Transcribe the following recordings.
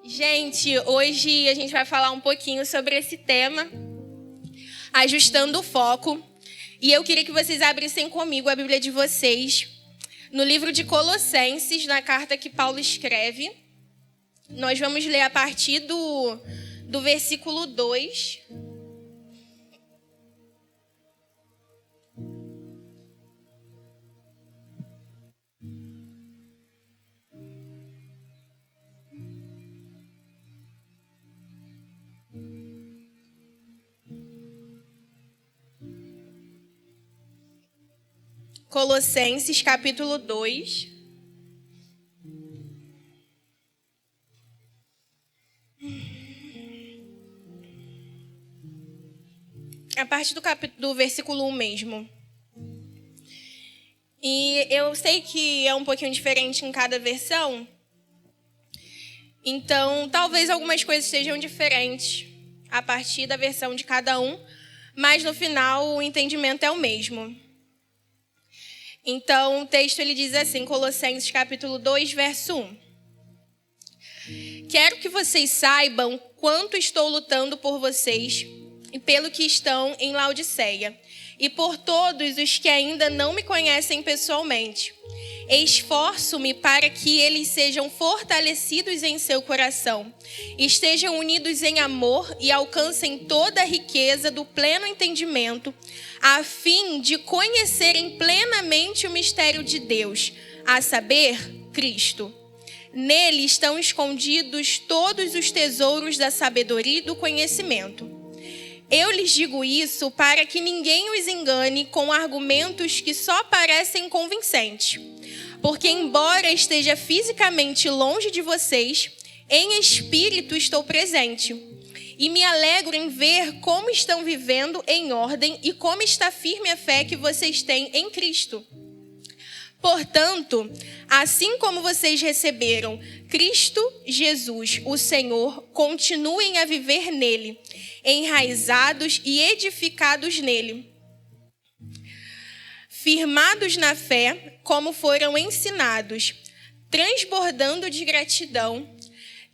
Gente, hoje a gente vai falar um pouquinho sobre esse tema, ajustando o foco. E eu queria que vocês abrissem comigo a Bíblia de vocês no livro de Colossenses, na carta que Paulo escreve. Nós vamos ler a partir do versículo 2. Colossenses, capítulo 2. A partir do versículo 1 mesmo. E eu sei que é um pouquinho diferente em cada versão. Então, talvez algumas coisas sejam diferentes a partir da versão de cada um. Mas no final o entendimento é o mesmo. Então, o texto ele diz assim, Colossenses capítulo 2, verso 1. Quero que vocês saibam quanto estou lutando por vocês e pelo que estão em Laodiceia, e por todos os que ainda não me conhecem pessoalmente. Esforço-me para que eles sejam fortalecidos em seu coração, estejam unidos em amor e alcancem toda a riqueza do pleno entendimento, a fim de conhecerem plenamente o mistério de Deus, a saber, Cristo. Nele estão escondidos todos os tesouros da sabedoria e do conhecimento. Eu lhes digo isso para que ninguém os engane com argumentos que só parecem convincentes. Porque embora esteja fisicamente longe de vocês, em espírito estou presente. E me alegro em ver como estão vivendo em ordem e como está firme a fé que vocês têm em Cristo. Portanto, assim como vocês receberam Cristo Jesus, o Senhor, continuem a viver nele, enraizados e edificados nele, firmados na fé, como foram ensinados, transbordando de gratidão.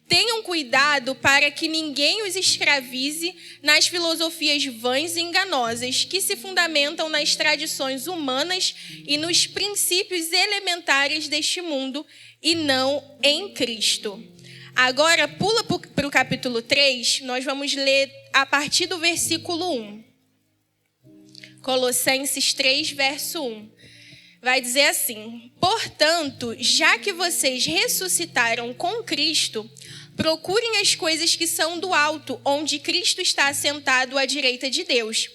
Tenham cuidado para que ninguém os escravize nas filosofias vãs e enganosas que se fundamentam nas tradições humanas e nos princípios elementares deste mundo e não em Cristo. Agora, pula para o capítulo 3, nós vamos ler a partir do versículo 1. Colossenses 3, verso 1. Vai dizer assim: portanto, já que vocês ressuscitaram com Cristo, procurem as coisas que são do alto, onde Cristo está assentado à direita de Deus.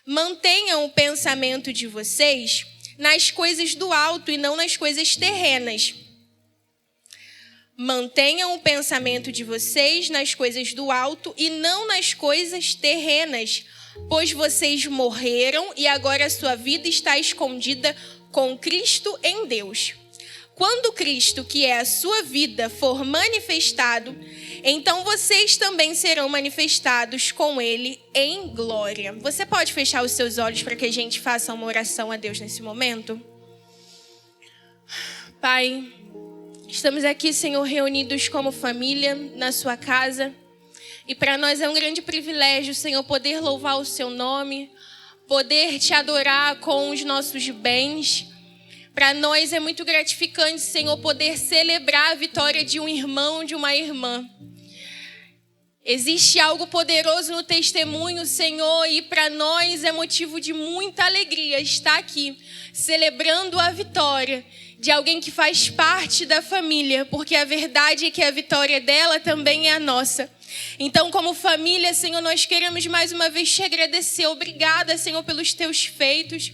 Mantenham o pensamento de vocês nas coisas do alto e não nas coisas terrenas. Mantenham o pensamento de vocês nas coisas do alto e não nas coisas terrenas, pois vocês morreram e agora a sua vida está escondida com Cristo em Deus. Quando Cristo, que é a sua vida, for manifestado, então vocês também serão manifestados com Ele em glória. Você pode fechar os seus olhos para que a gente faça uma oração a Deus nesse momento? Pai, estamos aqui, Senhor, reunidos como família na sua casa. E para nós é um grande privilégio, Senhor, poder louvar o seu nome, poder te adorar com os nossos bens. Para nós é muito gratificante, Senhor, poder celebrar a vitória de um irmão, de uma irmã. Existe algo poderoso no testemunho, Senhor, e para nós é motivo de muita alegria estar aqui, celebrando a vitória de alguém que faz parte da família, porque a verdade é que a vitória dela também é a nossa. Então, como família, Senhor, nós queremos mais uma vez te agradecer. Obrigada, Senhor, pelos teus feitos.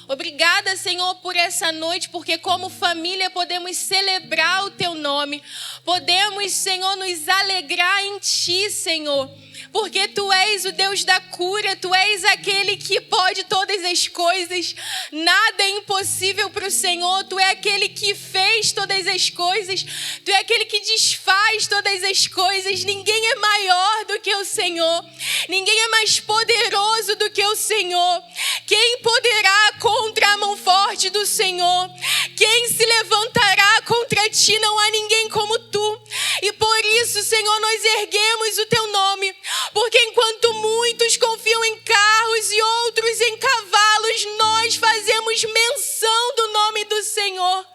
Obrigada, Senhor, por essa noite, porque como família podemos celebrar o teu nome. Podemos, Senhor, nos alegrar em ti, Senhor. Porque tu és o Deus da cura, tu és aquele que pode todas as coisas. Nada é impossível para o Senhor, tu é aquele que fez todas as coisas. Tu é aquele que desfaz todas as coisas. Ninguém é maior do que o Senhor. Ninguém é mais poderoso do que o Senhor. Quem poderá contra a mão forte do Senhor? Quem se levantará contra ti? Não há ninguém como tu. E por isso, Senhor, nós erguemos o teu nome, porque enquanto muitos confiam em carros e outros em cavalos, nós fazemos menção do nome do Senhor.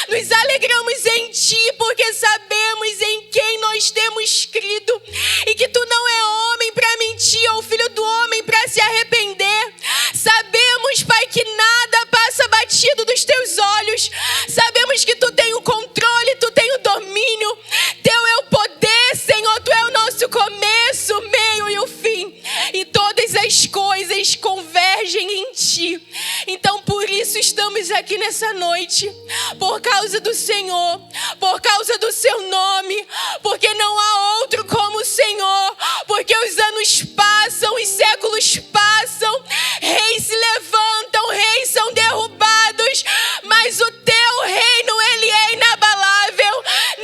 Nos alegramos em ti, porque sabemos em quem nós temos crido, e que tu não é homem para mentir, ou filho do homem para se arrepender. Sabemos, Pai, que nada passa batido dos teus olhos. Sabemos que tu tem o controle, tu tem o domínio. Teu é o poder, Senhor. Tu é o nosso começo, o meio e o fim. E todas as coisas convergem em ti. Então, por isso estamos aqui nessa noite. Por causa do Senhor. Por causa do seu nome. Porque não há outro como o Senhor. Porque os anos passam, os séculos passam. Reis se levantam, reis são derrubados. Mas o teu reino, ele é inabalável.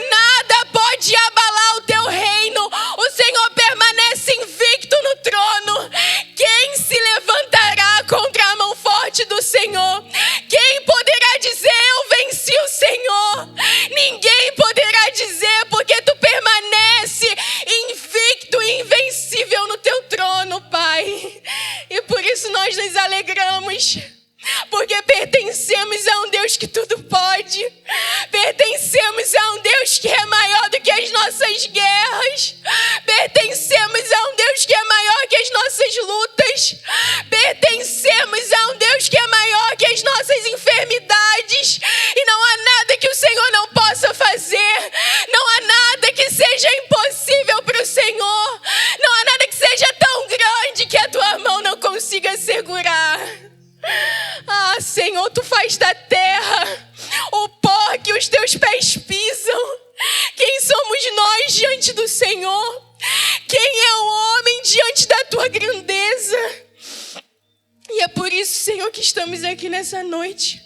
Nada pode abalar o teu reino. O Senhor permanece invicto no trono. Quem se levantará contra a mão forte do Senhor? Quem poderá dizer, eu venci o Senhor? Ninguém poderá dizer, porque tu permanece invicto e invencível no teu trono, Pai. E por isso nós nos alegramos, porque pertencemos a um Deus que tudo pode. Pertencemos a um Deus que é maior do que as nossas guerras. Pertencemos a um Deus que é maior que as nossas lutas. Pertencemos a um Deus que é maior que as nossas enfermidades. E não há nada que o Senhor não possa fazer. Não há nada que seja impossível para o Senhor. Não há nada que seja tão grande que a tua mão não consiga segurar. Ah, Senhor, tu faz da terra o pó que os teus pés pisam. Quem somos nós diante do Senhor? Quem é o homem diante da tua grandeza? E é por isso, Senhor, que estamos aqui nessa noite.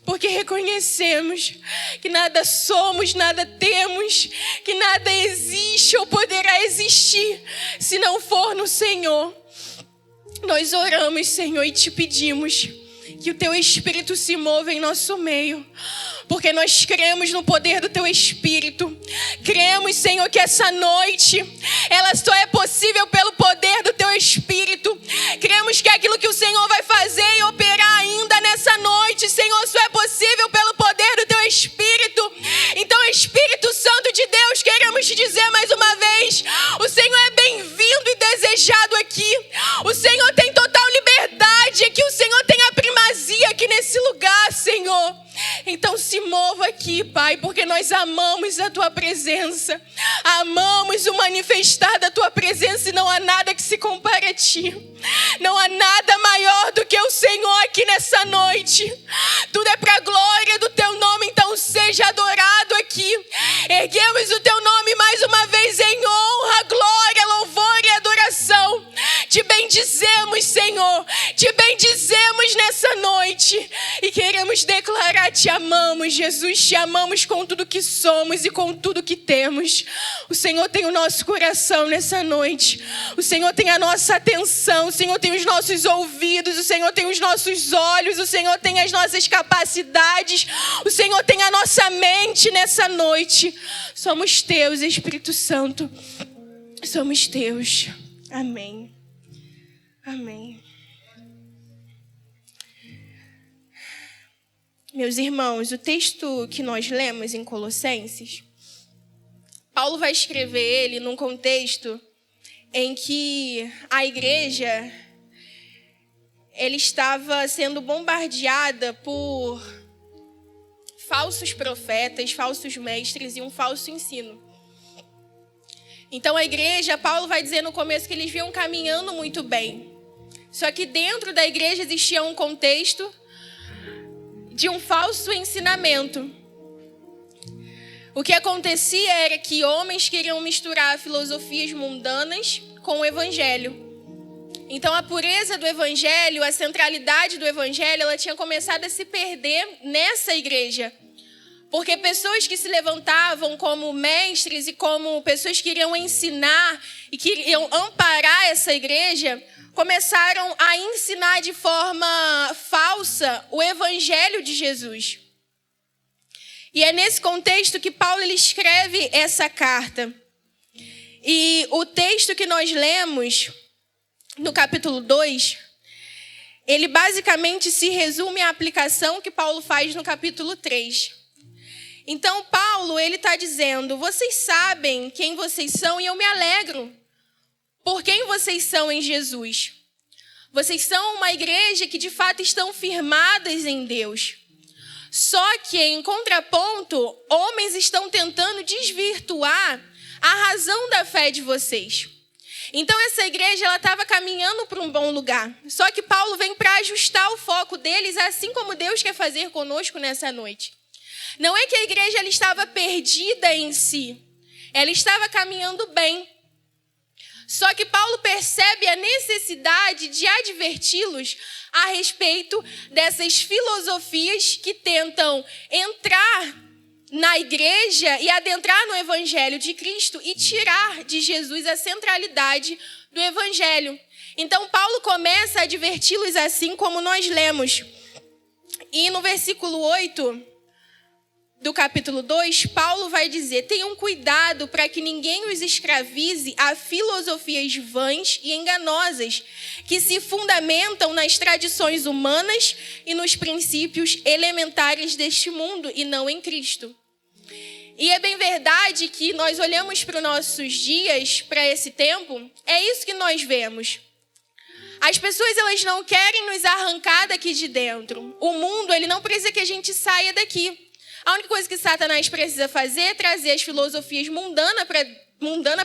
Porque reconhecemos que nada somos, nada temos, que nada existe ou poderá existir se não for no Senhor. Nós oramos, Senhor, e te pedimos que o teu Espírito se mova em nosso meio. Porque nós cremos no poder do teu Espírito. Cremos, Senhor, que essa noite, ela só é possível pelo poder do teu Espírito. Cremos que aquilo que o Senhor vai fazer e operar ainda nessa noite, Senhor, só é possível pelo poder do teu Espírito. Então, Espírito Santo de Deus, queremos te dizer mais uma vez, o Senhor é bem-vindo e desejado aqui. O Senhor tem total liberdade aqui. O Senhor tem a primazia aqui nesse lugar, Senhor. Então se mova aqui, Pai, porque nós amamos a tua presença. Amamos o manifestar da tua presença e não há nada que se compare a ti. Não há nada maior do que o Senhor aqui nessa noite. Tudo é para a glória do teu nome, então seja adorado aqui. Erguemos o teu nome mais uma vez em honra, glória, louvor e adoração. Te bendizemos, Senhor. Te bendizemos nessa noite. E queremos declarar: te amamos, Jesus. Te amamos com tudo que somos e com tudo que temos. O Senhor tem o nosso coração nessa noite. O Senhor tem a nossa atenção. O Senhor tem os nossos ouvidos. O Senhor tem os nossos olhos. O Senhor tem as nossas capacidades. O Senhor tem a nossa mente nessa noite. Somos teus, Espírito Santo. Somos teus. Amém. Amém. Meus irmãos, o texto que nós lemos em Colossenses, Paulo vai escrever ele num contexto em que a igreja ela estava sendo bombardeada por falsos profetas, falsos mestres e um falso ensino. Então a igreja, Paulo vai dizer no começo que eles vinham caminhando muito bem. Só que dentro da igreja existia um contexto de um falso ensinamento. O que acontecia era que homens queriam misturar filosofias mundanas com o evangelho. Então a pureza do evangelho, a centralidade do evangelho, ela tinha começado a se perder nessa igreja. Porque pessoas que se levantavam como mestres e como pessoas que iriam ensinar e que iriam amparar essa igreja, começaram a ensinar de forma falsa o evangelho de Jesus. E é nesse contexto que Paulo ele escreve essa carta. E o texto que nós lemos no capítulo 2, ele basicamente se resume à aplicação que Paulo faz no capítulo 3. Então, Paulo, ele está dizendo, vocês sabem quem vocês são e eu me alegro por quem vocês são em Jesus. Vocês são uma igreja que de fato estão firmadas em Deus. Só que, em contraponto, homens estão tentando desvirtuar a razão da fé de vocês. Então, essa igreja ela estava caminhando para um bom lugar. Só que Paulo vem para ajustar o foco deles, assim como Deus quer fazer conosco nessa noite. Não é que a igreja ela estava perdida em si. Ela estava caminhando bem. Só que Paulo percebe a necessidade de adverti-los a respeito dessas filosofias que tentam entrar na igreja e adentrar no evangelho de Cristo e tirar de Jesus a centralidade do evangelho. Então, Paulo começa a adverti-los assim como nós lemos. E no versículo 8 do capítulo 2, Paulo vai dizer, tenham cuidado para que ninguém os escravize a filosofias vãs e enganosas, que se fundamentam nas tradições humanas e nos princípios elementares deste mundo e não em Cristo. E é bem verdade que nós olhamos para os nossos dias, para esse tempo, é isso que nós vemos. As pessoas elas não querem nos arrancar daqui de dentro. O mundo ele não precisa que a gente saia daqui. A única coisa que Satanás precisa fazer é trazer as filosofias mundanas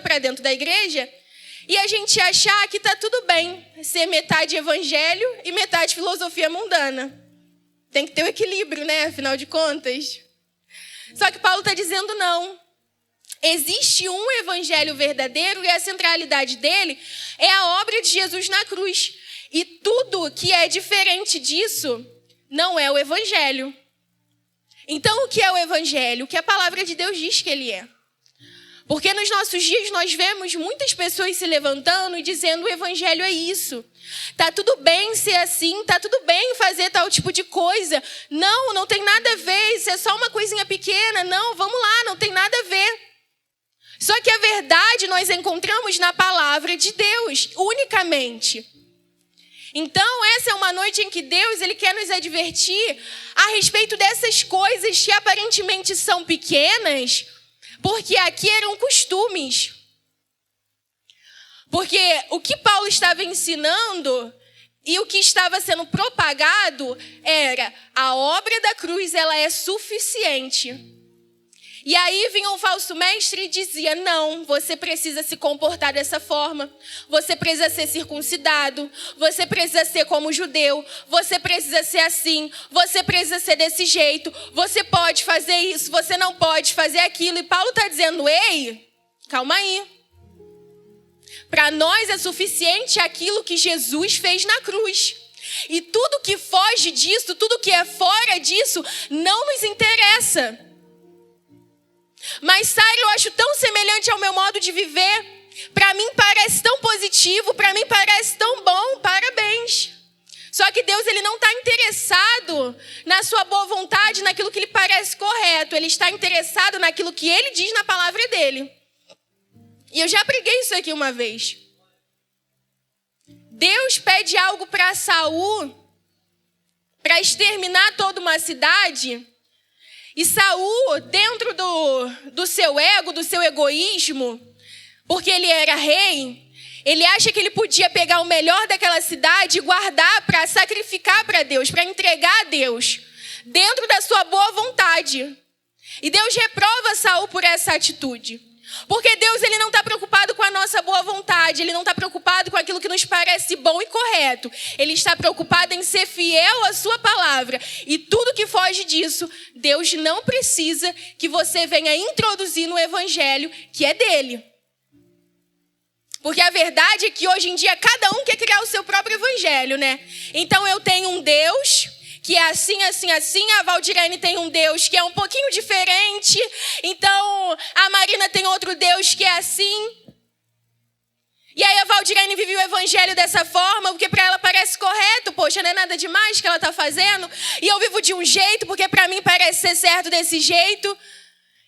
para dentro da igreja e a gente achar que está tudo bem ser metade evangelho e metade filosofia mundana. Tem que ter o equilíbrio, né? Afinal de contas. Só que Paulo está dizendo não. Existe um evangelho verdadeiro e a centralidade dele é a obra de Jesus na cruz. E tudo que é diferente disso não é o evangelho. Então, o que é o evangelho? O que a palavra de Deus diz que ele é? Porque nos nossos dias nós vemos muitas pessoas se levantando e dizendo o evangelho é isso. Tá tudo bem ser assim, tá tudo bem fazer tal tipo de coisa. Não, não tem nada a ver, isso é só uma coisinha pequena. Não, vamos lá, não tem nada a ver. Só que a verdade nós encontramos na palavra de Deus, unicamente. Então, essa é uma noite em que Deus ele quer nos advertir a respeito dessas coisas que aparentemente são pequenas, porque aqui eram costumes. Porque o que Paulo estava ensinando e o que estava sendo propagado era a obra da cruz, ela é suficiente. E aí vinha um falso mestre e dizia, não, você precisa se comportar dessa forma, você precisa ser circuncidado, você precisa ser como judeu, você precisa ser assim, você precisa ser desse jeito, você pode fazer isso, você não pode fazer aquilo. E Paulo está dizendo, ei, calma aí. Para nós é suficiente aquilo que Jesus fez na cruz. E tudo que foge disso, tudo que é fora disso, não nos interessa. Mas, Sara, eu acho tão semelhante ao meu modo de viver. Para mim parece tão positivo, para mim parece tão bom, parabéns. Só que Deus ele não está interessado na sua boa vontade, naquilo que lhe parece correto. Ele está interessado naquilo que ele diz na palavra dele. E eu já preguei isso aqui uma vez. Deus pede algo para Saul, para exterminar toda uma cidade. E Saul, dentro do seu ego, do seu egoísmo, porque ele era rei, ele acha que ele podia pegar o melhor daquela cidade e guardar para sacrificar para Deus, para entregar a Deus, dentro da sua boa vontade. E Deus reprova Saul por essa atitude. Porque Deus ele não está preocupado com a nossa boa vontade, ele não está preocupado com aquilo que nos parece bom e correto. Ele está preocupado em ser fiel à sua palavra. E tudo que foge disso, Deus não precisa que você venha introduzir no evangelho que é dele. Porque a verdade é que hoje em dia cada um quer criar o seu próprio evangelho, né? Então eu tenho um Deus que é assim, assim, assim. A Valdirene tem um Deus que é um pouquinho diferente. Então, a Marina tem outro Deus que é assim. E aí a Valdirene vive o evangelho dessa forma, porque para ela parece correto. Poxa, não é nada demais que ela está fazendo. E eu vivo de um jeito, porque para mim parece ser certo desse jeito.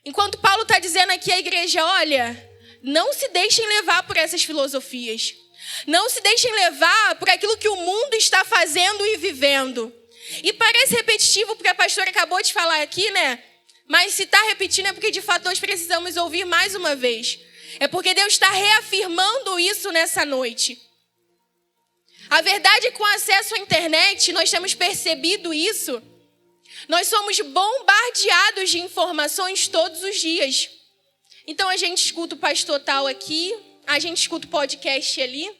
Enquanto Paulo está dizendo aqui à igreja, olha, não se deixem levar por essas filosofias. Não se deixem levar por aquilo que o mundo está fazendo e vivendo. E parece repetitivo, porque a pastora acabou de falar aqui, né? Mas se está repetindo é porque de fato nós precisamos ouvir mais uma vez. É porque Deus está reafirmando isso nessa noite. A verdade é que com acesso à internet, nós temos percebido isso. Nós somos bombardeados de informações todos os dias. Então a gente escuta o pastor tal aqui, a gente escuta o podcast ali,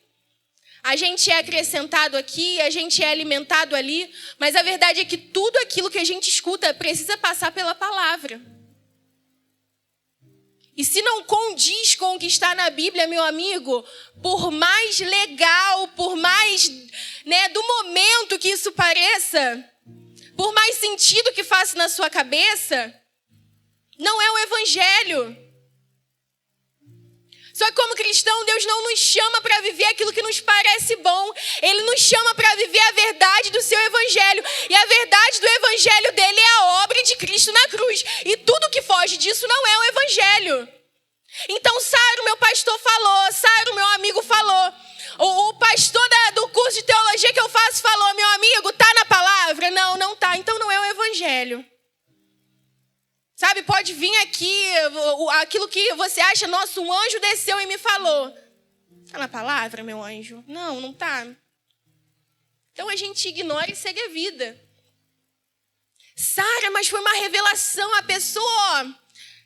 a gente é acrescentado aqui, a gente é alimentado ali, mas a verdade é que tudo aquilo que a gente escuta precisa passar pela palavra. E se não condiz com o que está na Bíblia, meu amigo, por mais legal, por mais, do momento que isso pareça, por mais sentido que faça na sua cabeça, não é o evangelho. Só que como cristão, Deus não nos chama para viver aquilo que nos parece bom. Ele nos chama para viver a verdade do seu evangelho. E a verdade do evangelho dele é a obra de Cristo na cruz. E tudo que foge disso não é o evangelho. Então, Saro, meu pastor falou, Saro, meu amigo falou, o pastor do curso de teologia que eu faço falou, meu amigo, tá na palavra? Não, não tá. Então não é o evangelho. Sabe, pode vir aqui aquilo que você acha, nossa, um anjo desceu e me falou. Tá na palavra, meu anjo? Não, não tá. Então a gente ignora e segue a vida. Sara, mas foi uma revelação, a pessoa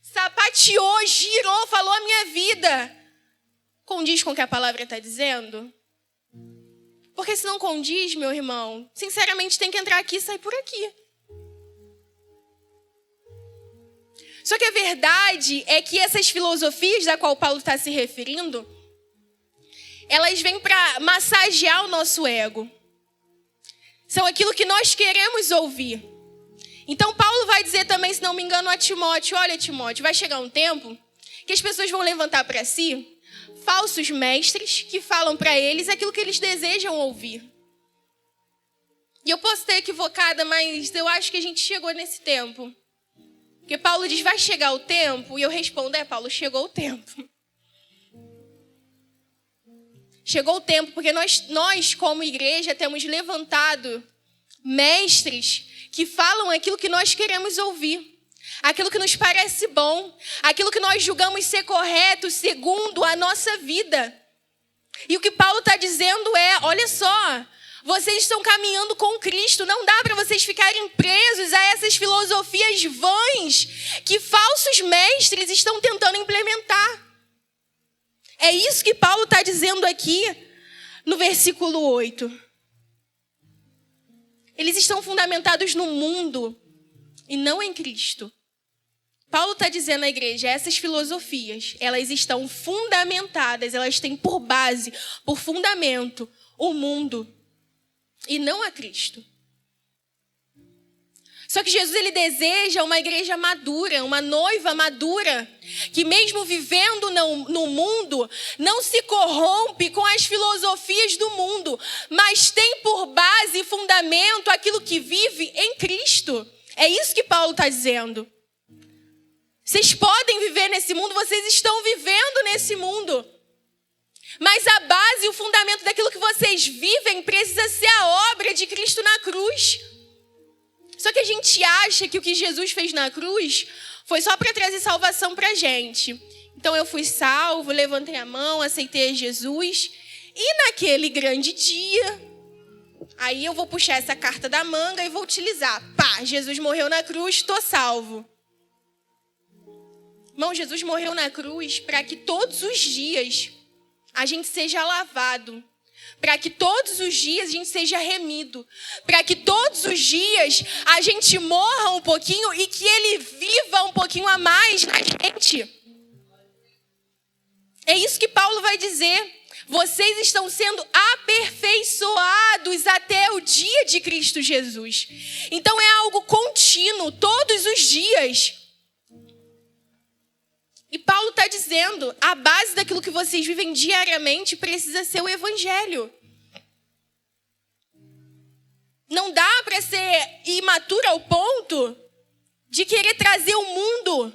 sapateou, girou, falou a minha vida. Condiz com o que a palavra está dizendo? Porque se não condiz, meu irmão, sinceramente tem que entrar aqui e sair por aqui. Só que a verdade é que essas filosofias a qual Paulo está se referindo, elas vêm para massagear o nosso ego. São aquilo que nós queremos ouvir. Então Paulo vai dizer também, se não me engano, a Timóteo, olha Timóteo, vai chegar um tempo que as pessoas vão levantar para si falsos mestres que falam para eles aquilo que eles desejam ouvir. E eu posso estar equivocada, mas eu acho que a gente chegou nesse tempo. Porque Paulo diz, vai chegar o tempo? E eu respondo, Paulo, chegou o tempo. Chegou o tempo, porque nós como igreja, temos levantado mestres que falam aquilo que nós queremos ouvir. Aquilo que nos parece bom. Aquilo que nós julgamos ser correto segundo a nossa vida. E o que Paulo está dizendo é, olha só, vocês estão caminhando com Cristo. Não dá para vocês ficarem presos a essas filosofias vãs que falsos mestres estão tentando implementar. É isso que Paulo está dizendo aqui no versículo 8. Eles estão fundamentados no mundo e não em Cristo. Paulo está dizendo à igreja, essas filosofias, elas estão fundamentadas, elas têm por base, por fundamento, o mundo. E não a Cristo. Só que Jesus, ele deseja uma igreja madura, uma noiva madura, que mesmo vivendo no mundo, não se corrompe com as filosofias do mundo, mas tem por base e fundamento aquilo que vive em Cristo. É isso que Paulo está dizendo. Vocês podem viver nesse mundo, vocês estão vivendo nesse mundo. Mas a base e o fundamento daquilo que vocês vivem precisa ser a obra de Cristo na cruz. Só que a gente acha que o que Jesus fez na cruz foi só para trazer salvação para a gente. Então eu fui salvo, levantei a mão, aceitei Jesus. E naquele grande dia, aí eu vou puxar essa carta da manga e vou utilizar. Pá, Jesus morreu na cruz, estou salvo. Irmão, Jesus morreu na cruz para que todos os dias a gente seja lavado, para que todos os dias a gente seja remido, para que todos os dias a gente morra um pouquinho e que ele viva um pouquinho a mais na gente. É isso que Paulo vai dizer. Vocês estão sendo aperfeiçoados até o dia de Cristo Jesus. Então é algo contínuo, todos os dias. E Paulo está dizendo, a base daquilo que vocês vivem diariamente precisa ser o evangelho. Não dá para ser imaturo ao ponto de querer trazer o mundo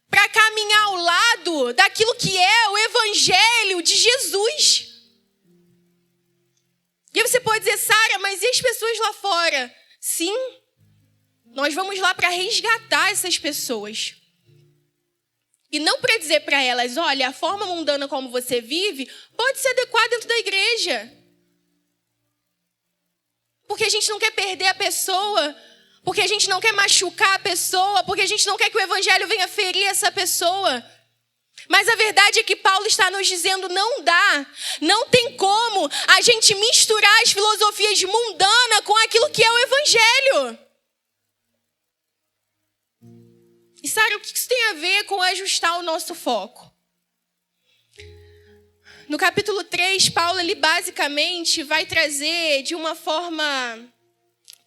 para caminhar ao lado daquilo que é o evangelho de Jesus. E aí você pode dizer, Sara, mas e as pessoas lá fora? Sim, nós vamos lá para resgatar essas pessoas. E não para dizer para elas, olha, a forma mundana como você vive pode se adequar dentro da igreja. Porque a gente não quer perder a pessoa, porque a gente não quer machucar a pessoa, porque a gente não quer que o evangelho venha ferir essa pessoa. Mas a verdade é que Paulo está nos dizendo, não dá, não tem como a gente misturar as filosofias mundanas com aquilo que é o evangelho. E Sara, o que isso tem a ver com ajustar o nosso foco? No capítulo 3, Paulo ele basicamente vai trazer de uma forma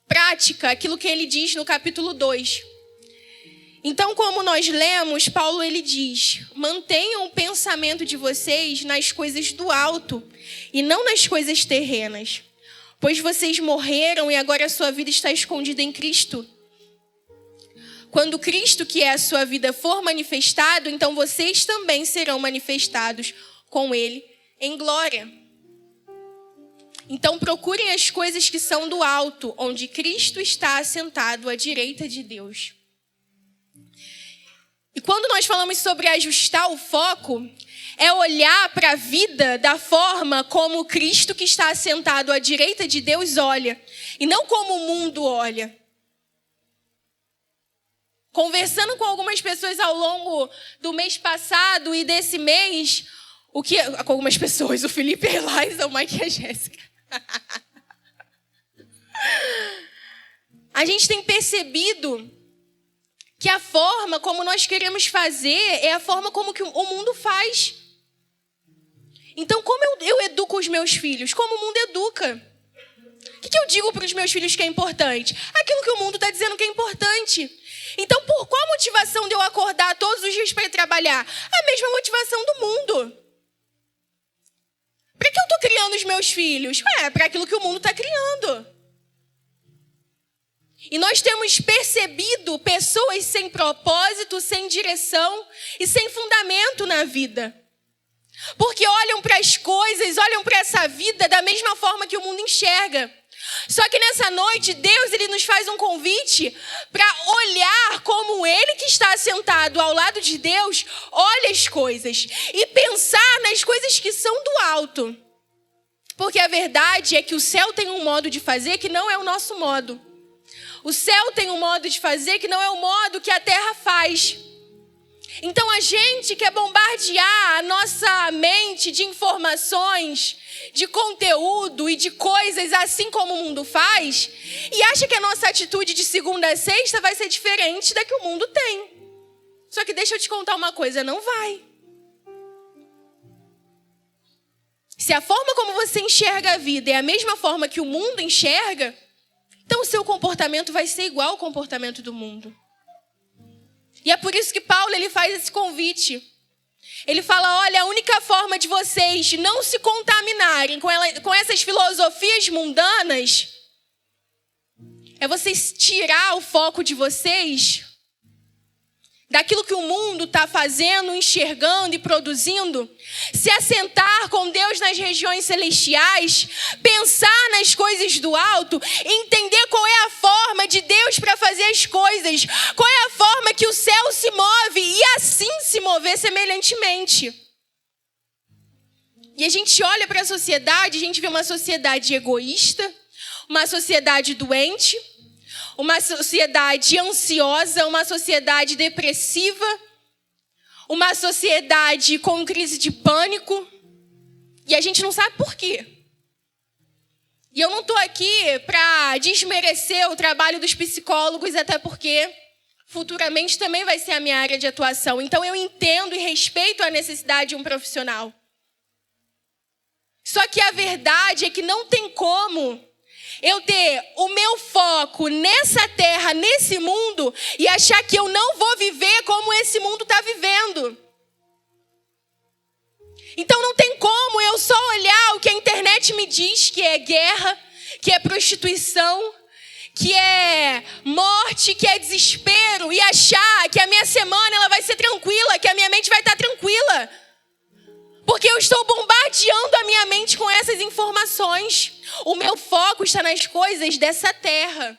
prática aquilo que ele diz no capítulo 2. Então, como nós lemos, Paulo ele diz, mantenham o pensamento de vocês nas coisas do alto e não nas coisas terrenas, pois vocês morreram e agora a sua vida está escondida em Cristo. Quando Cristo, que é a sua vida, for manifestado, então vocês também serão manifestados com Ele em glória. Então procurem as coisas que são do alto, onde Cristo está assentado à direita de Deus. E quando nós falamos sobre ajustar o foco, é olhar para a vida da forma como Cristo, que está assentado à direita de Deus, olha, e não como o mundo olha. Conversando com algumas pessoas ao longo do mês passado e desse mês, com algumas pessoas, o Felipe, a Eliza, o Mike e a Jéssica. A gente tem percebido que a forma como nós queremos fazer é a forma como que o mundo faz. Então, como eu educo os meus filhos? Como o mundo educa? O que eu digo para os meus filhos que é importante? Aquilo que o mundo está dizendo que é importante. Então, por qual motivação de eu acordar todos os dias para ir trabalhar? A mesma motivação do mundo. Para que eu estou criando os meus filhos? Para aquilo que o mundo está criando. E nós temos percebido pessoas sem propósito, sem direção e sem fundamento na vida. Porque olham para as coisas, olham para essa vida da mesma forma que o mundo enxerga. Só que nessa noite, Deus ele nos faz um convite para olhar como Ele que está sentado ao lado de Deus, olha as coisas e pensar nas coisas que são do alto. Porque a verdade é que o céu tem um modo de fazer que não é o nosso modo. O céu tem um modo de fazer que não é o modo que a terra faz. Então a gente quer bombardear a nossa mente de informações, de conteúdo e de coisas assim como o mundo faz, e acha que a nossa atitude de segunda a sexta vai ser diferente da que o mundo tem. Só que deixa eu te contar uma coisa, não vai. Se a forma como você enxerga a vida é a mesma forma que o mundo enxerga, então o seu comportamento vai ser igual ao comportamento do mundo. E é por isso que Paulo ele faz esse convite. Ele fala, olha, a única forma de vocês não se contaminarem com essas filosofias mundanas é vocês tirar o foco de vocês daquilo que o mundo está fazendo, enxergando e produzindo, se assentar com Deus nas regiões celestiais, pensar nas coisas do alto, entender qual é a forma de Deus para fazer as coisas, qual é a forma que o céu se move e assim se mover semelhantemente. E a gente olha para a sociedade, a gente vê uma sociedade egoísta, uma sociedade doente, uma sociedade ansiosa, uma sociedade depressiva, uma sociedade com crise de pânico, e a gente não sabe por quê. E eu não estou aqui para desmerecer o trabalho dos psicólogos, até porque futuramente também vai ser a minha área de atuação. Então eu entendo e respeito a necessidade de um profissional. Só que a verdade é que não tem como eu ter o meu foco nessa terra, nesse mundo, e achar que eu não vou viver como esse mundo está vivendo. Então não tem como eu só olhar o que a internet me diz, que é guerra, que é prostituição, que é morte, que é desespero, e achar que a minha semana ela vai ser tranquila, que a minha mente vai estar tranquila. Porque eu estou bombardeando a minha mente com essas informações. O meu foco está nas coisas dessa terra.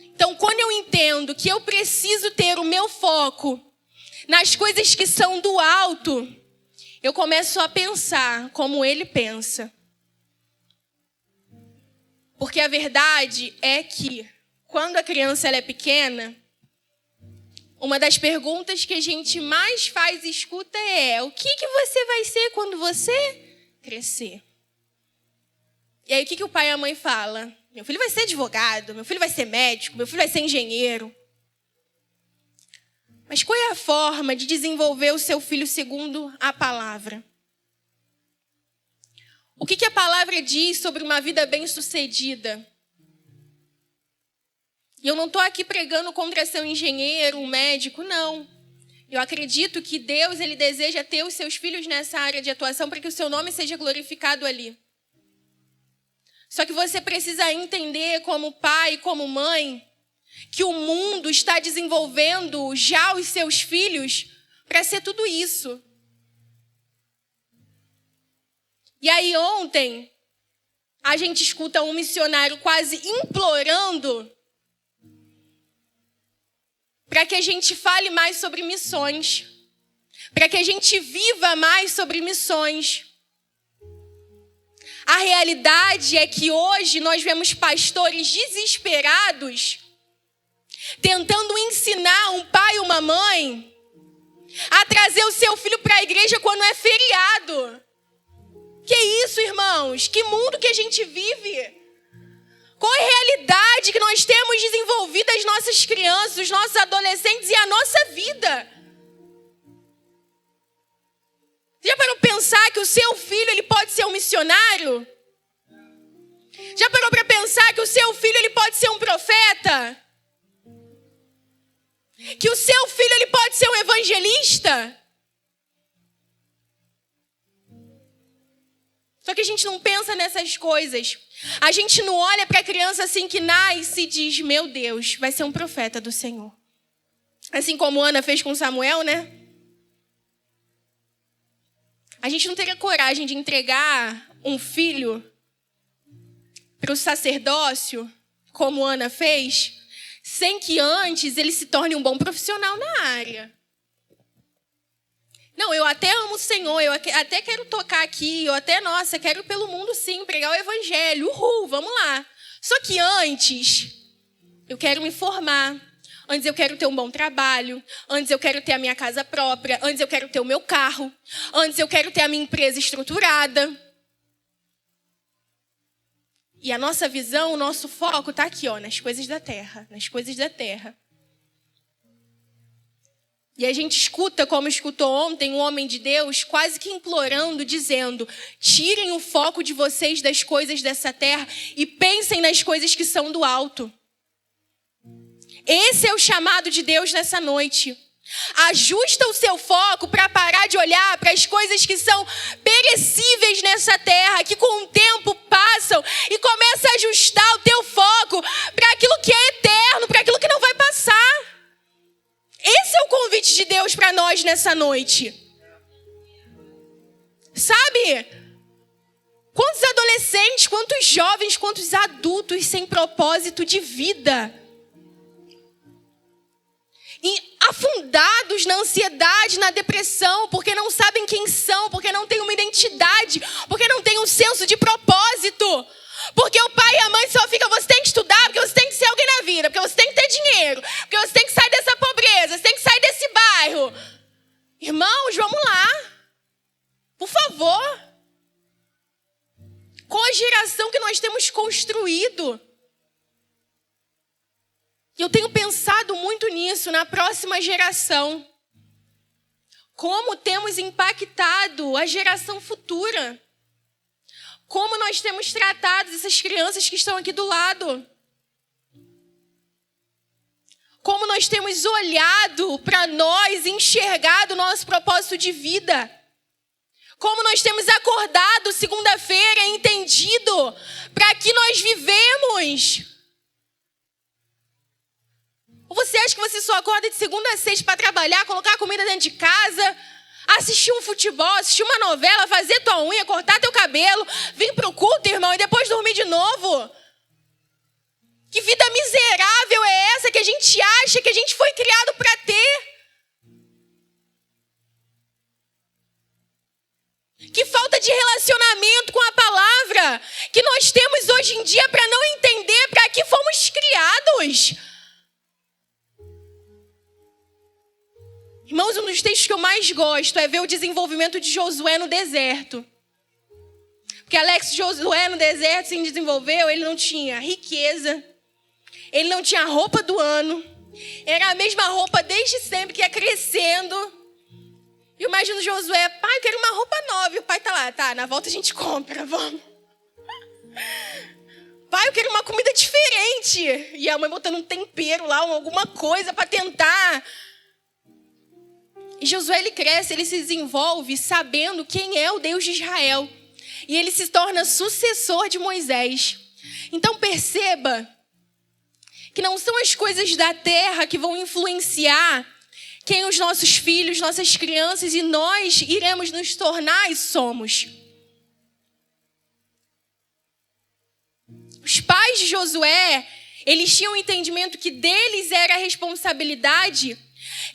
Então, quando eu entendo que eu preciso ter o meu foco nas coisas que são do alto, eu começo a pensar como ele pensa. Porque a verdade é que, quando a criança ela é pequena, uma das perguntas que a gente mais faz e escuta é: o que você vai ser quando você crescer? E aí o que o pai e a mãe falam? Meu filho vai ser advogado, meu filho vai ser médico, meu filho vai ser engenheiro. Mas qual é a forma de desenvolver o seu filho segundo a palavra? O que a palavra diz sobre uma vida bem-sucedida? E eu não estou aqui pregando contra ser um engenheiro, um médico, não. Eu acredito que Deus ele deseja ter os seus filhos nessa área de atuação para que o seu nome seja glorificado ali. Só que você precisa entender, como pai, como mãe, que o mundo está desenvolvendo já os seus filhos para ser tudo isso. E aí ontem, a gente escuta um missionário quase implorando para que a gente fale mais sobre missões, para que a gente viva mais sobre missões. A realidade é que hoje nós vemos pastores desesperados tentando ensinar um pai ou uma mãe a trazer o seu filho para a igreja quando é feriado. Que isso, irmãos? Que mundo que a gente vive? Qual é a realidade que nós temos desenvolvido as nossas crianças, os nossos adolescentes e a nossa vida? Já parou para pensar que o seu filho ele pode ser um missionário? Já parou para pensar que o seu filho ele pode ser um profeta? Que o seu filho ele pode ser um evangelista? Só que a gente não pensa nessas coisas. A gente não olha para a criança assim que nasce e diz: meu Deus, vai ser um profeta do Senhor. Assim como Ana fez com Samuel, né? A gente não teria coragem de entregar um filho para o sacerdócio, como Ana fez, sem que antes ele se torne um bom profissional na área. Não, eu até amo o Senhor, eu até quero tocar aqui, eu até, nossa, quero ir pelo mundo sim, pregar o evangelho, uhul, vamos lá. Só que antes, eu quero me formar, antes eu quero ter um bom trabalho, antes eu quero ter a minha casa própria, antes eu quero ter o meu carro, antes eu quero ter a minha empresa estruturada. E a nossa visão, o nosso foco está aqui, ó, nas coisas da terra, nas coisas da terra. E a gente escuta, como escutou ontem, um homem de Deus quase que implorando, dizendo: tirem o foco de vocês das coisas dessa terra e pensem nas coisas que são do alto. Esse é o chamado de Deus nessa noite. Ajusta o seu foco para parar de olhar para as coisas que são perecíveis nessa terra, que com o tempo passam, e começa a ajustar o teu foco para aquilo que é eterno, para aquilo que não vai passar. Esse é o convite de Deus para nós nessa noite. Sabe? Quantos adolescentes, quantos jovens, quantos adultos sem propósito de vida. E afundados na ansiedade, na depressão, porque não sabem quem são, porque não têm uma identidade, porque não têm um senso de propósito. Porque o pai e a mãe só ficam: você tem que estudar, porque você tem que ser alguém na vida, porque você tem que ter dinheiro, porque você tem que sair dessa pobreza, você tem que sair desse bairro. Irmãos, vamos lá. Por favor. Qual a geração que nós temos construído? E eu tenho pensado muito nisso, na próxima geração. Como temos impactado a geração futura? Como nós temos tratado essas crianças que estão aqui do lado? Como nós temos olhado para nós e enxergado o nosso propósito de vida? Como nós temos acordado segunda-feira e entendido para que nós vivemos? Ou você acha que você só acorda de segunda a sexta para trabalhar, colocar comida dentro de casa, assistir um futebol, assistir uma novela, fazer tua unha, cortar teu cabelo, vir pro culto, irmão, e depois dormir de novo? Que vida miserável é essa que a gente acha que a gente foi criado para ter? Que falta de relacionamento com a palavra que nós temos hoje em dia para não entender para que fomos criados. Irmãos, um dos textos que eu mais gosto é ver o desenvolvimento de Josué no deserto. Porque Alex, Josué no deserto se desenvolveu, ele não tinha riqueza, ele não tinha roupa do ano, era a mesma roupa desde sempre que ia crescendo. E eu imagino Josué, pai, eu quero uma roupa nova. E o pai tá lá, tá, na volta a gente compra, vamos. Pai, eu quero uma comida diferente. E a mãe botando um tempero lá, alguma coisa para tentar. E Josué, ele cresce, ele se desenvolve sabendo quem é o Deus de Israel. E ele se torna sucessor de Moisés. Então perceba que não são as coisas da terra que vão influenciar quem os nossos filhos, nossas crianças e nós iremos nos tornar e somos. Os pais de Josué, eles tinham o entendimento que deles era a responsabilidade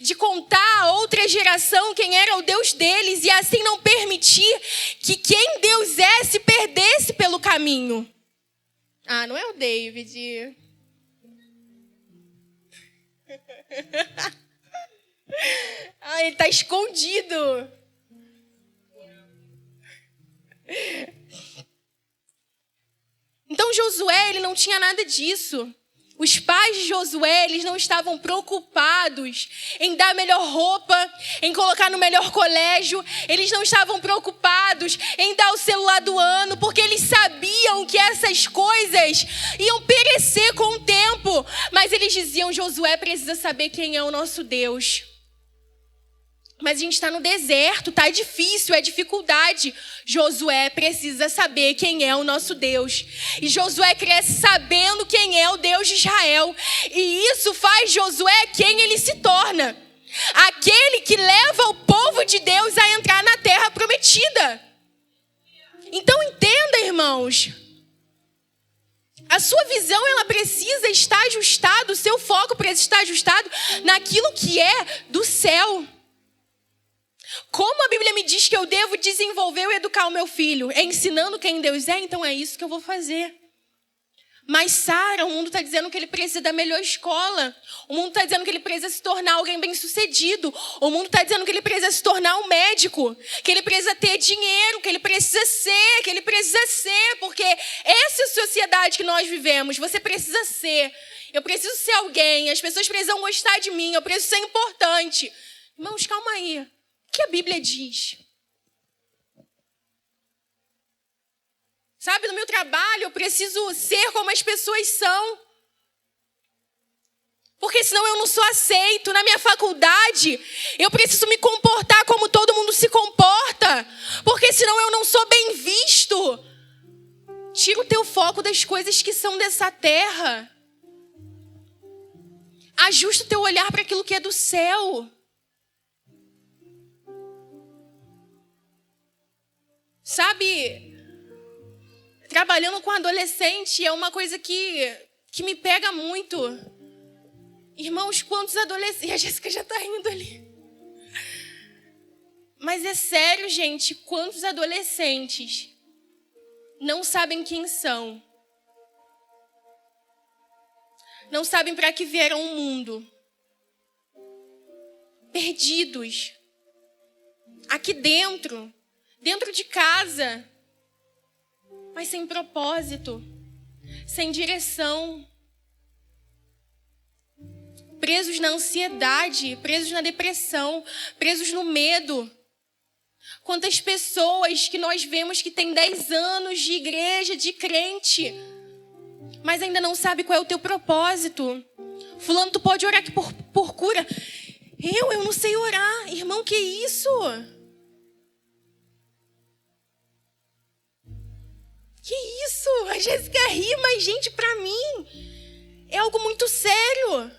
de contar a outra geração quem era o Deus deles e assim não permitir que quem Deus é se perdesse pelo caminho. Ah, não é o David. Ah, ele está escondido. Então Josué, ele não tinha nada disso. Os pais de Josué, eles não estavam preocupados em dar a melhor roupa, em colocar no melhor colégio. Eles não estavam preocupados em dar o celular do ano, porque eles sabiam que essas coisas iam perecer com o tempo. Mas eles diziam, Josué precisa saber quem é o nosso Deus. Mas a gente está no deserto, está difícil, é dificuldade. Josué precisa saber quem é o nosso Deus. E Josué cresce sabendo quem é o Deus de Israel. E isso faz Josué quem ele se torna. Aquele que leva o povo de Deus a entrar na terra prometida. Então entenda, irmãos. A sua visão, ela precisa estar ajustada, o seu foco precisa estar ajustado naquilo que é do céu. Como a Bíblia me diz que eu devo desenvolver e educar o meu filho? É ensinando quem Deus é? Então é isso que eu vou fazer. Mas Sara, o mundo está dizendo que ele precisa da melhor escola. O mundo está dizendo que ele precisa se tornar alguém bem-sucedido. O mundo está dizendo que ele precisa se tornar um médico. Que ele precisa ter dinheiro, que ele precisa ser. Porque essa é a sociedade que nós vivemos. Você precisa ser. Eu preciso ser alguém. As pessoas precisam gostar de mim. Eu preciso ser importante. Irmãos, calma aí. O que a Bíblia diz? Sabe, no meu trabalho eu preciso ser como as pessoas são. Porque senão eu não sou aceito. Na minha faculdade eu preciso me comportar como todo mundo se comporta. Porque senão eu não sou bem visto. Tira o teu foco das coisas que são dessa terra. Ajusta o teu olhar para aquilo que é do céu. Sabe, trabalhando com adolescente é uma coisa que me pega muito. Irmãos, quantos adolescentes... A Jéssica já está rindo ali. Mas é sério, gente, quantos adolescentes não sabem quem são? Não sabem para que vieram ao mundo. Perdidos. Aqui dentro de casa, mas sem propósito, sem direção, presos na ansiedade, presos na depressão, presos no medo. Quantas pessoas que nós vemos que tem 10 anos de igreja, de crente, mas ainda não sabe qual é o teu propósito. Fulano, tu pode orar aqui por cura. Eu não sei orar. Irmão, que isso? Que isso? A Jéssica ri, mas gente, pra mim é algo muito sério.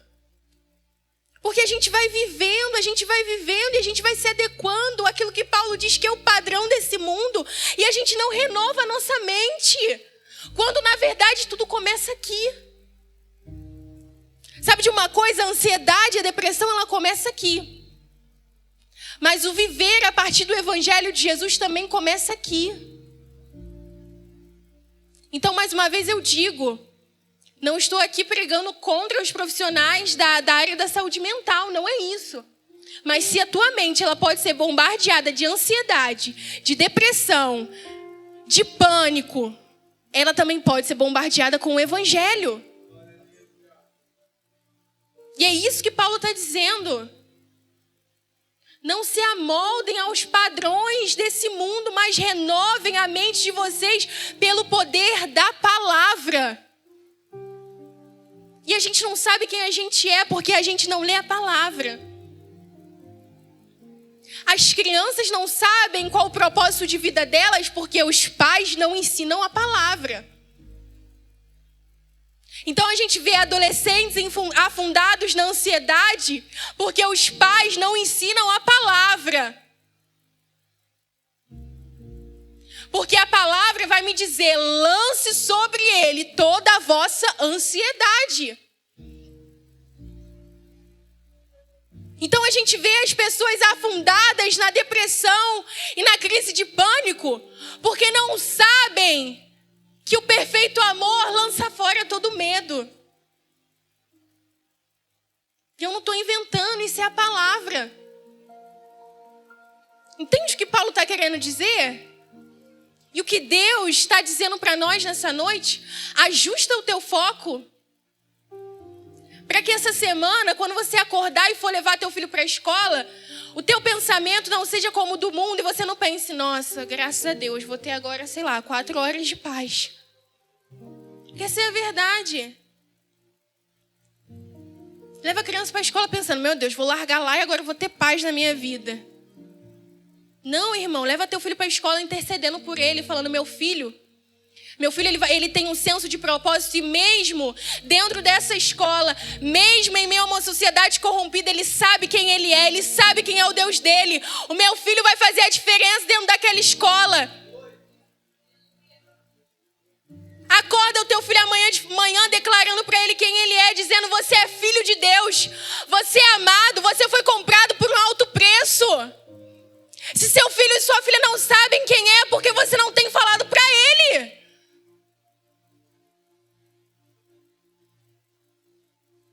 Porque a gente vai vivendo e a gente vai se adequando àquilo que Paulo diz que é o padrão desse mundo. E a gente não renova a nossa mente. Quando, na verdade, tudo começa aqui. Sabe de uma coisa? A ansiedade, a depressão, ela começa aqui. Mas o viver a partir do Evangelho de Jesus também começa aqui. Então, mais uma vez eu digo, não estou aqui pregando contra os profissionais da área da saúde mental, não é isso. Mas se a tua mente ela pode ser bombardeada de ansiedade, de depressão, de pânico, ela também pode ser bombardeada com o Evangelho. E é isso que Paulo está dizendo. Não se amoldem aos padrões desse mundo, mas renovem a mente de vocês pelo poder da palavra. E a gente não sabe quem a gente é porque a gente não lê a palavra. As crianças não sabem qual o propósito de vida delas porque os pais não ensinam a palavra. Então a gente vê adolescentes afundados na ansiedade porque os pais não ensinam a palavra. Porque a palavra vai me dizer, lance sobre ele toda a vossa ansiedade. Então a gente vê as pessoas afundadas na depressão e na crise de pânico porque não sabem que o perfeito amor lança fora todo medo. Eu não estou inventando, isso é a palavra. Entende o que Paulo está querendo dizer? E o que Deus está dizendo para nós nessa noite? Ajusta o teu foco. Para que essa semana, quando você acordar e for levar teu filho para a escola, o teu pensamento não seja como o do mundo e você não pense, nossa, graças a Deus, vou ter agora, 4 horas de paz. Porque essa é a verdade. Leva a criança para a escola pensando, meu Deus, vou largar lá e agora eu vou ter paz na minha vida. Não, irmão, leva teu filho para a escola intercedendo por ele, falando, meu filho ele tem um senso de propósito e mesmo dentro dessa escola, mesmo em meio a uma sociedade corrompida, ele sabe quem ele é, ele sabe quem é o Deus dele. O meu filho vai fazer a diferença dentro daquela escola. Acorda o teu filho amanhã de manhã declarando para ele quem ele é, dizendo, você é filho de Deus, você é amado, você foi comprado por um alto preço. Se seu filho e sua filha não sabem quem é, porque você não tem falado para ele.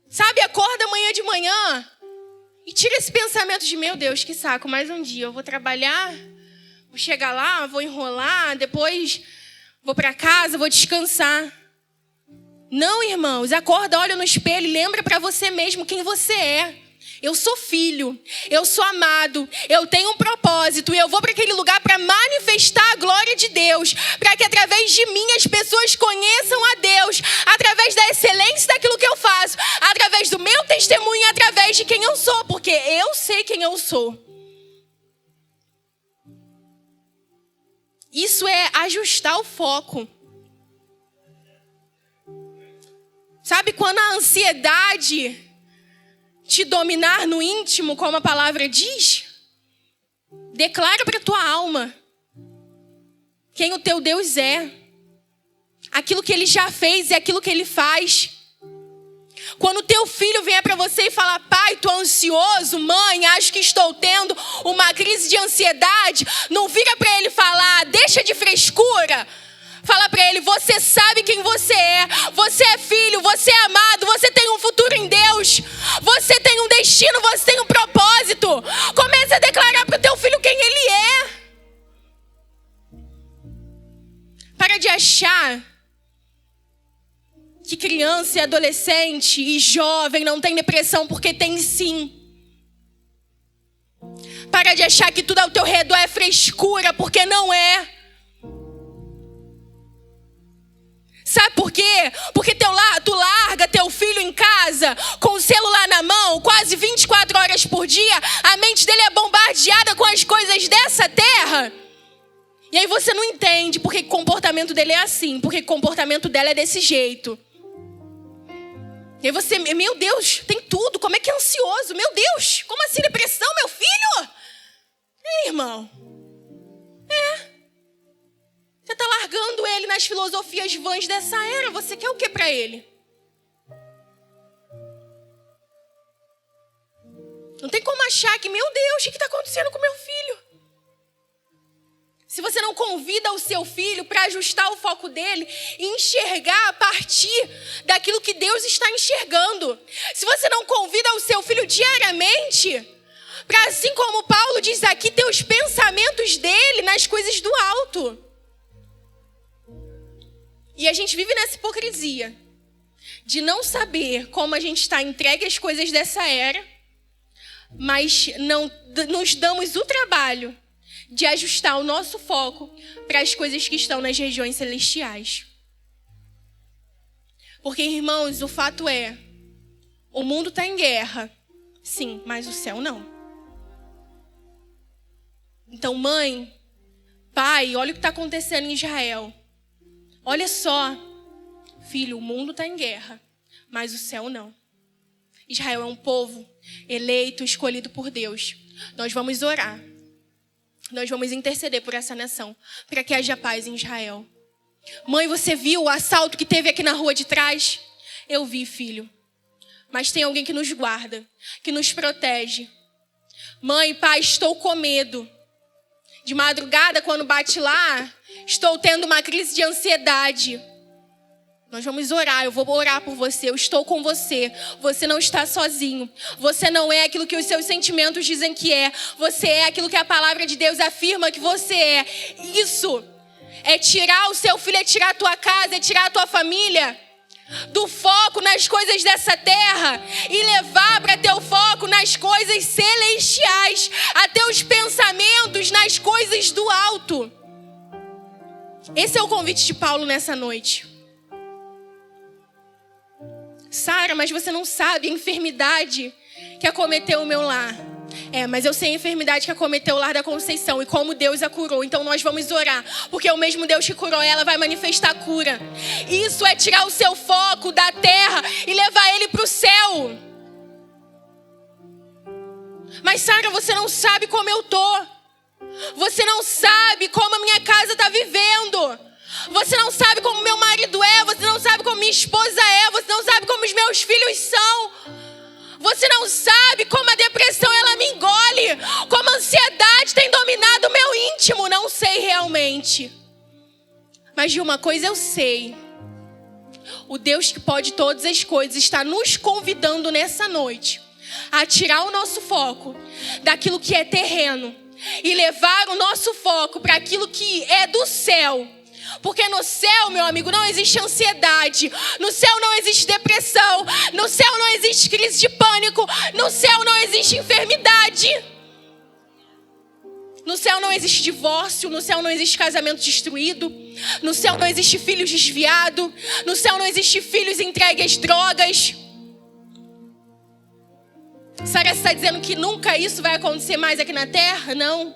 Sabe, acorda amanhã de manhã e tira esse pensamento de, meu Deus, que saco, mais um dia. Eu vou trabalhar, vou chegar lá, vou enrolar, depois vou para casa, vou descansar. Não, irmãos, acorda, olha no espelho e lembra para você mesmo quem você é. Eu sou filho, eu sou amado, eu tenho um propósito e eu vou para aquele lugar para manifestar a glória de Deus, para que através de mim as pessoas conheçam a Deus, através da excelência daquilo que eu faço, através do meu testemunho, através de quem eu sou, porque eu sei quem eu sou. Isso é ajustar o foco. Sabe quando a ansiedade te dominar no íntimo, como a palavra diz? Declara para a tua alma quem o teu Deus é. Aquilo que ele já fez e aquilo que ele faz. Quando o teu filho vier para você e falar, pai, tô ansioso, mãe, acho que estou tendo uma crise de ansiedade, não vira para ele falar, deixa de frescura. Fala para ele, você sabe quem você é filho, você é amado, você tem um futuro em Deus, você tem um destino, você tem um propósito. Comece a declarar para o teu filho quem ele é. Para de achar que criança e adolescente e jovem não tem depressão, porque tem sim. Para de achar que tudo ao teu redor é frescura, porque não é. Sabe por quê? Porque tu larga teu filho em casa com o celular na mão, quase 24 horas por dia. A mente dele é bombardeada com as coisas dessa terra. E aí você não entende porque o comportamento dele é assim, porque o comportamento dela é desse jeito. E aí você, meu Deus, tem tudo, como é que é ansioso? Meu Deus, como assim depressão, meu filho? Irmão, você está largando ele nas filosofias vãs dessa era. Você quer o que para ele? Não tem como achar que, meu Deus, o que está acontecendo com meu filho? Se você não convida o seu filho para ajustar o foco dele e enxergar a partir daquilo que Deus está enxergando. Se você não convida o seu filho diariamente para, assim como Paulo diz aqui, ter os pensamentos dele nas coisas do alto. E a gente vive nessa hipocrisia de não saber como a gente está entregue às coisas dessa era, mas não nos damos o trabalho de ajustar o nosso foco para as coisas que estão nas regiões celestiais. Porque, irmãos, o fato é, o mundo está em guerra, sim, mas o céu não. Então, mãe, pai, olha o que está acontecendo em Israel. Olha só, filho, o mundo está em guerra, mas o céu não. Israel é um povo eleito, escolhido por Deus. Nós vamos orar. Nós vamos interceder por essa nação, para que haja paz em Israel. Mãe, você viu o assalto que teve aqui na rua de trás? Eu vi, filho. Mas tem alguém que nos guarda, que nos protege. Mãe, pai, estou com medo. De madrugada, quando bate lá, estou tendo uma crise de ansiedade. Nós vamos orar, eu vou orar por você, eu estou com você. Você não está sozinho. Você não é aquilo que os seus sentimentos dizem que é. Você é aquilo que a palavra de Deus afirma que você é. Isso é tirar o seu filho, é tirar a tua casa, é tirar a tua família do foco nas coisas dessa terra e levar para teu foco nas coisas celestiais, a teus pensamentos nas coisas do alto. Esse é o convite de Paulo nessa noite. Sara, mas você não sabe a enfermidade que acometeu o meu lar. Mas eu sei a enfermidade que acometeu o lar da Conceição e como Deus a curou. Então nós vamos orar, porque o mesmo Deus que curou ela vai manifestar a cura. Isso é tirar o seu foco da terra e levar ele para o céu. Mas Sara, você não sabe como eu tô. Você não sabe como a minha casa está vivendo. Você não sabe como meu marido é. Você não sabe como minha esposa é. Você não sabe como os meus filhos são. Você não sabe como a depressão ela me engole. Como a ansiedade tem dominado o meu íntimo. Não sei realmente. Mas de uma coisa eu sei. O Deus que pode todas as coisas está nos convidando nessa noite a tirar o nosso foco daquilo que é terreno e levar o nosso foco para aquilo que é do céu. Porque no céu, meu amigo, não existe ansiedade. No céu não existe depressão. No céu não existe crise de pânico. No céu não existe enfermidade. No céu não existe divórcio. No céu não existe casamento destruído. No céu não existe filhos desviados. No céu não existe filhos entregues às drogas. Sara está dizendo que nunca isso vai acontecer mais aqui na terra? Não.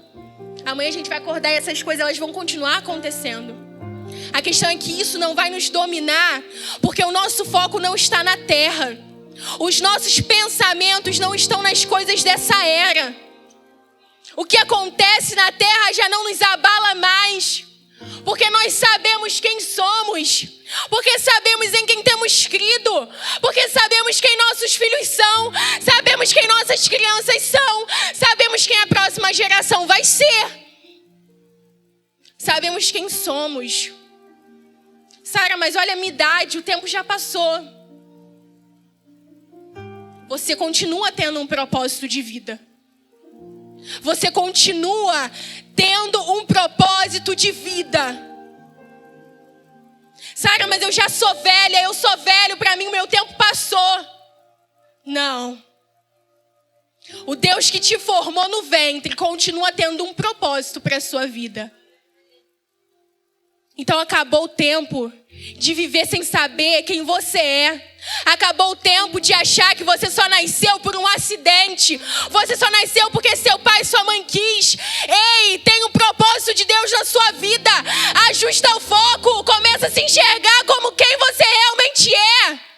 Amanhã a gente vai acordar e essas coisas elas vão continuar acontecendo. A questão é que isso não vai nos dominar, porque o nosso foco não está na terra. Os nossos pensamentos não estão nas coisas dessa era. O que acontece na terra já não nos abala mais, porque nós sabemos quem somos, porque sabemos em quem temos crido, porque sabemos quem nossos filhos são, sabemos quem nossas crianças são, sabemos quem a próxima geração vai ser. Sabemos quem somos. Sara, mas olha a minha idade, o tempo já passou. Você continua tendo um propósito de vida. Você continua tendo um propósito de vida. Sara, mas eu já sou velha, eu sou velho, para mim o meu tempo passou. Não. O Deus que te formou no ventre continua tendo um propósito para a sua vida. Então acabou o tempo de viver sem saber quem você é. Acabou o tempo de achar que você só nasceu por um acidente. Você só nasceu porque seu pai e sua mãe quis. Ei, tem um propósito de Deus na sua vida. Ajusta o foco, começa a se enxergar como quem você realmente é.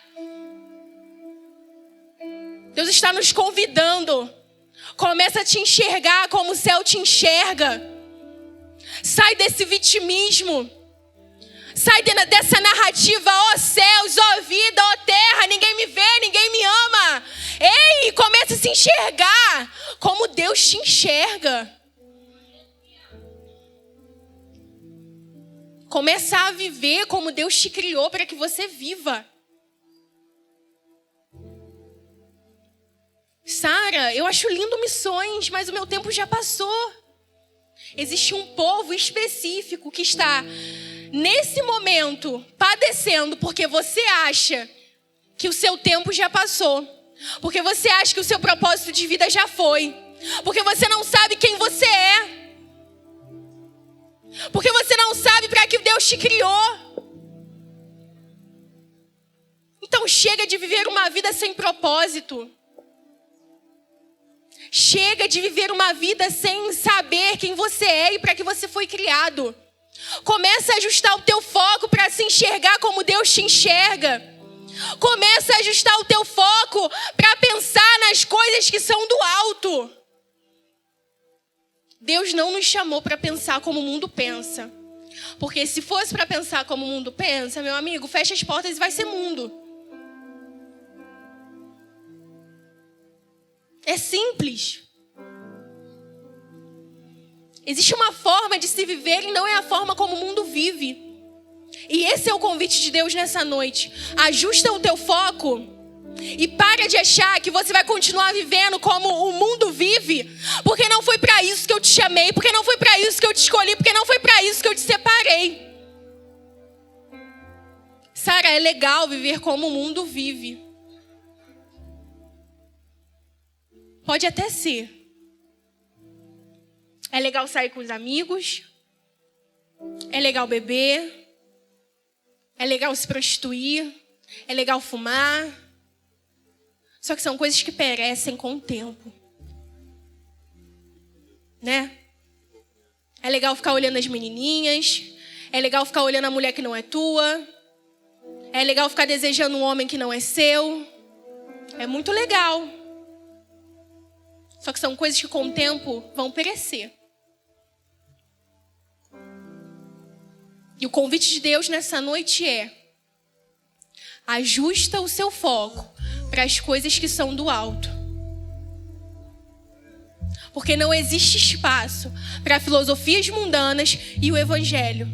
Deus está nos convidando. Começa a te enxergar como o céu te enxerga. Sai desse vitimismo. Sai dessa narrativa, ó céus, ó vida, ó terra, ninguém me vê, ninguém me ama. Ei, começa a se enxergar como Deus te enxerga. Começa a viver como Deus te criou para que você viva. Sara, eu acho lindo missões, mas o meu tempo já passou. Existe um povo específico que está nesse momento padecendo porque você acha que o seu tempo já passou. Porque você acha que o seu propósito de vida já foi. Porque você não sabe quem você é. Porque você não sabe para que Deus te criou. Então chega de viver uma vida sem propósito. Chega de viver uma vida sem saber quem você é e para que você foi criado. Começa a ajustar o teu foco para se enxergar como Deus te enxerga. Começa a ajustar o teu foco para pensar nas coisas que são do alto. Deus não nos chamou para pensar como o mundo pensa. Porque se fosse para pensar como o mundo pensa, meu amigo, fecha as portas e vai ser mundo. É simples. Existe uma forma de se viver e não é a forma como o mundo vive. E esse é o convite de Deus nessa noite. Ajusta o teu foco e para de achar que você vai continuar vivendo como o mundo vive, porque não foi para isso que eu te chamei, porque não foi para isso que eu te escolhi, porque não foi para isso que eu te separei. Sara, é legal viver como o mundo vive. Pode até ser. É legal sair com os amigos. É legal beber. É legal se prostituir. É legal fumar. Só que são coisas que perecem com o tempo. Né? É legal ficar olhando as menininhas. É legal ficar olhando a mulher que não é tua. É legal ficar desejando um homem que não é seu. É muito legal. Só que são coisas que com o tempo vão perecer. E o convite de Deus nessa noite é: ajusta o seu foco para as coisas que são do alto. Porque não existe espaço para filosofias mundanas e o evangelho.